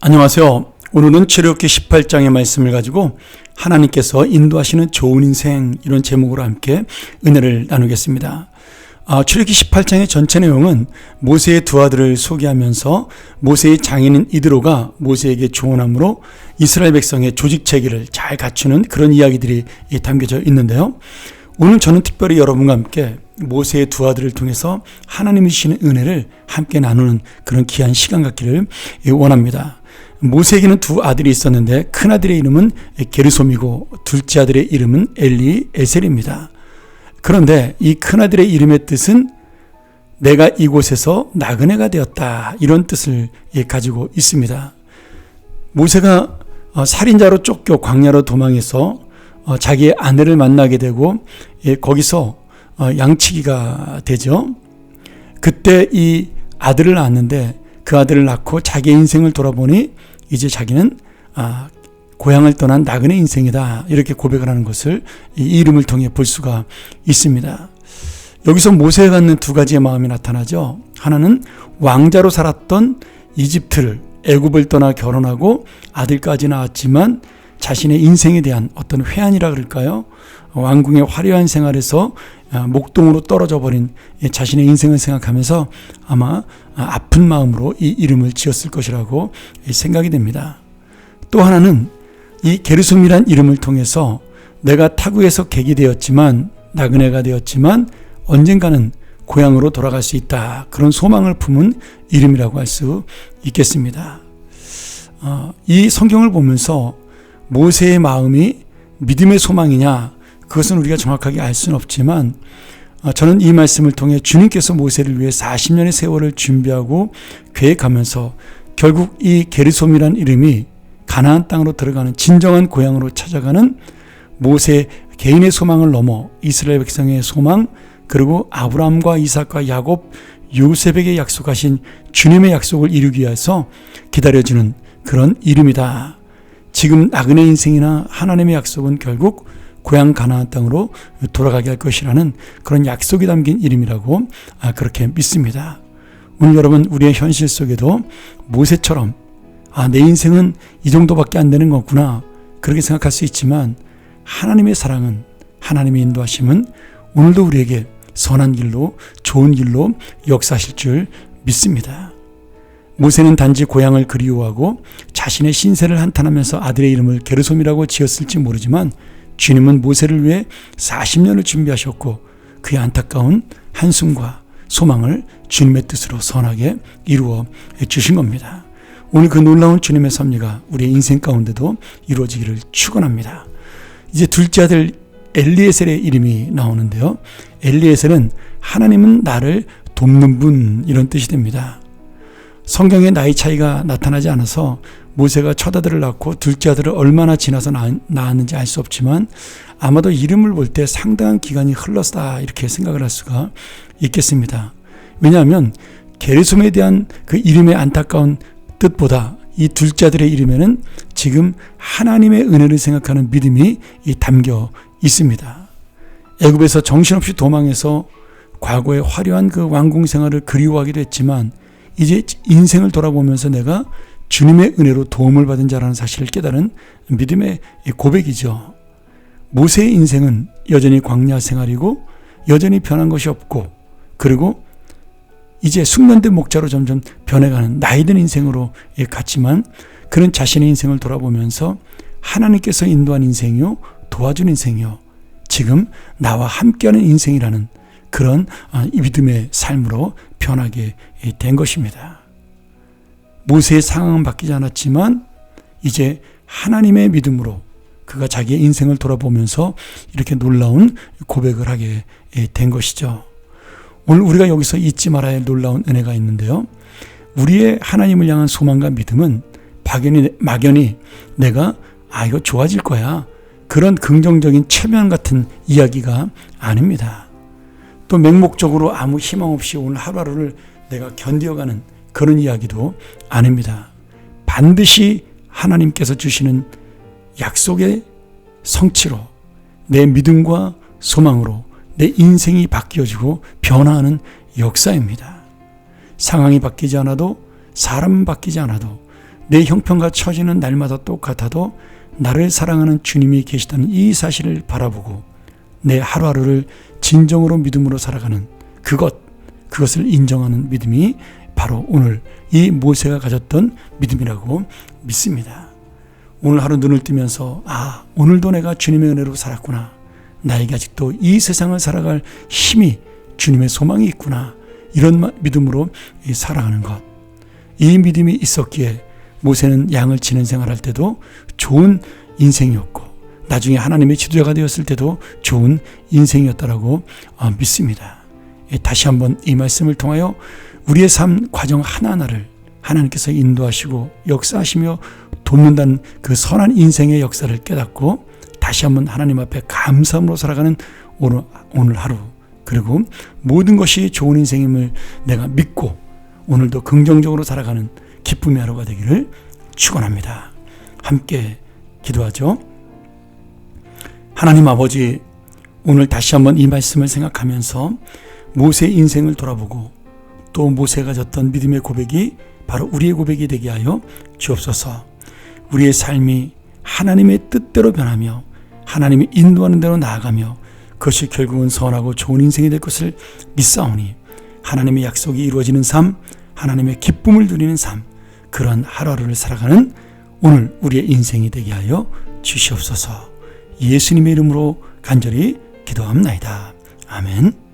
안녕하세요. 오늘은 출애굽기 18장의 말씀을 가지고 하나님께서 인도하시는 좋은 인생, 이런 제목으로 함께 은혜를 나누겠습니다. 출애굽기 18장의 전체 내용은 모세의 두 아들을 소개하면서 모세의 장인인 이드로가 모세에게 조언함으로 이스라엘 백성의 조직 체계를 잘 갖추는 그런 이야기들이 담겨져 있는데요. 오늘 저는 특별히 여러분과 함께 모세의 두 아들을 통해서 하나님이 주시는 은혜를 함께 나누는 그런 귀한 시간 갖기를 원합니다. 모세에게는 두 아들이 있었는데 큰 아들의 이름은 게르솜이고 둘째 아들의 이름은 엘리에셀입니다. 그런데 이 큰 아들의 이름의 뜻은 내가 이곳에서 나그네가 되었다, 이런 뜻을 가지고 있습니다. 모세가 살인자로 쫓겨 광야로 도망해서 자기의 아내를 만나게 되고 거기서 양치기가 되죠. 그때 이 아들을 낳았는데 그 아들을 낳고 자기의 인생을 돌아보니 이제 자기는 고향을 떠난 나그네 인생이다, 이렇게 고백을 하는 것을 이 이름을 통해 볼 수가 있습니다. 여기서 모세가 갖는 두 가지의 마음이 나타나죠. 하나는 왕자로 살았던 이집트를, 애굽을 떠나 결혼하고 아들까지 낳았지만 자신의 인생에 대한 어떤 회한이라 그럴까요? 왕궁의 화려한 생활에서 목동으로 떨어져 버린 자신의 인생을 생각하면서 아마 아픈 마음으로 이 이름을 지었을 것이라고 생각이 됩니다. 또 하나는 이 게르솜이란 이름을 통해서 내가 타국에서 객이 되었지만, 나그네가 되었지만 언젠가는 고향으로 돌아갈 수 있다, 그런 소망을 품은 이름이라고 할 수 있겠습니다. 이 성경을 보면서 모세의 마음이 믿음의 소망이냐, 그것은 우리가 정확하게 알 수는 없지만 저는 이 말씀을 통해 주님께서 모세를 위해 40년의 세월을 준비하고 계획하면서 결국 이 게르솜이라는 이름이 가나안 땅으로 들어가는 진정한 고향으로 찾아가는 모세 개인의 소망을 넘어 이스라엘 백성의 소망, 그리고 아브라함과 이삭과 야곱, 요셉에게 약속하신 주님의 약속을 이루기 위해서 기다려주는 그런 이름이다. 지금 나그네 인생이나 하나님의 약속은 결국 고향 가나안 땅으로 돌아가게 할 것이라는 그런 약속이 담긴 이름이라고 그렇게 믿습니다. 오늘 여러분, 우리의 현실 속에도 모세처럼 내 인생은 이 정도밖에 안 되는 거구나, 그렇게 생각할 수 있지만 하나님의 사랑은, 하나님의 인도하심은 오늘도 우리에게 선한 길로, 좋은 길로 역사하실 줄 믿습니다. 모세는 단지 고향을 그리워하고 자신의 신세를 한탄하면서 아들의 이름을 게르솜이라고 지었을지 모르지만 주님은 모세를 위해 40년을 준비하셨고 그의 안타까운 한숨과 소망을 주님의 뜻으로 선하게 이루어 주신 겁니다. 오늘 그 놀라운 주님의 섭리가 우리의 인생 가운데도 이루어지기를 축원합니다. 이제 둘째 아들 엘리에셀의 이름이 나오는데요. 엘리에셀은 하나님은 나를 돕는 분, 이런 뜻이 됩니다. 성경에 나이 차이가 나타나지 않아서 모세가 첫 아들을 낳고 둘째 아들을 얼마나 지나서 낳았는지 알 수 없지만 아마도 이름을 볼 때 상당한 기간이 흘렀다, 이렇게 생각을 할 수가 있겠습니다. 왜냐하면 게르솜에 대한 그 이름의 안타까운 뜻보다 이 둘째 아들의 이름에는 지금 하나님의 은혜를 생각하는 믿음이 담겨 있습니다. 애굽에서 정신없이 도망해서 과거의 화려한 그 왕궁 생활을 그리워하기도 했지만 이제 인생을 돌아보면서 내가 주님의 은혜로 도움을 받은 자라는 사실을 깨달은 믿음의 고백이죠. 모세의 인생은 여전히 광야 생활이고 여전히 변한 것이 없고, 그리고 이제 숙련된 목자로 점점 변해가는 나이든 인생으로 갔지만 그는 자신의 인생을 돌아보면서 하나님께서 인도한 인생이요, 도와준 인생이요, 지금 나와 함께하는 인생이라는 그런 믿음의 삶으로 변하게 된 것입니다. 모세의 상황은 바뀌지 않았지만 이제 하나님의 믿음으로 그가 자기의 인생을 돌아보면서 이렇게 놀라운 고백을 하게 된 것이죠. 오늘 우리가 여기서 잊지 말아야 할 놀라운 은혜가 있는데요. 우리의 하나님을 향한 소망과 믿음은 막연히 내가 이거 좋아질 거야, 그런 긍정적인 최면 같은 이야기가 아닙니다. 또 맹목적으로 아무 희망 없이 오늘 하루하루를 내가 견뎌가는 그런 이야기도 아닙니다. 반드시 하나님께서 주시는 약속의 성취로 내 믿음과 소망으로 내 인생이 바뀌어지고 변화하는 역사입니다. 상황이 바뀌지 않아도, 사람은 바뀌지 않아도 내 형편과 처지는 날마다 똑같아도 나를 사랑하는 주님이 계시다는 이 사실을 바라보고 내 하루하루를 진정으로 믿음으로 살아가는 그것을 인정하는 믿음이 바로 오늘 이 모세가 가졌던 믿음이라고 믿습니다. 오늘 하루 눈을 뜨면서 오늘도 내가 주님의 은혜로 살았구나. 나에게 아직도 이 세상을 살아갈 힘이 주님의 소망이 있구나. 이런 믿음으로 살아가는 것. 이 믿음이 있었기에 모세는 양을 치는 생활할 때도 좋은 인생이었고 나중에 하나님의 지도자가 되었을 때도 좋은 인생이었다라고 믿습니다. 다시 한번 이 말씀을 통하여 우리의 삶 과정 하나하나를 하나님께서 인도하시고 역사하시며 돕는다는 그 선한 인생의 역사를 깨닫고 다시 한번 하나님 앞에 감사함으로 살아가는 오늘 하루, 그리고 모든 것이 좋은 인생임을 내가 믿고 오늘도 긍정적으로 살아가는 기쁨의 하루가 되기를 축원합니다. 함께 기도하죠. 하나님 아버지, 오늘 다시 한번 이 말씀을 생각하면서 모세의 인생을 돌아보고 또 모세가 졌던 믿음의 고백이 바로 우리의 고백이 되게 하여 주옵소서. 우리의 삶이 하나님의 뜻대로 변하며 하나님이 인도하는 대로 나아가며 그것이 결국은 선하고 좋은 인생이 될 것을 믿사오니 하나님의 약속이 이루어지는 삶, 하나님의 기쁨을 누리는 삶, 그런 하루하루를 살아가는 오늘 우리의 인생이 되게 하여 주시옵소서. 예수님의 이름으로 간절히 기도합나이다. 아멘.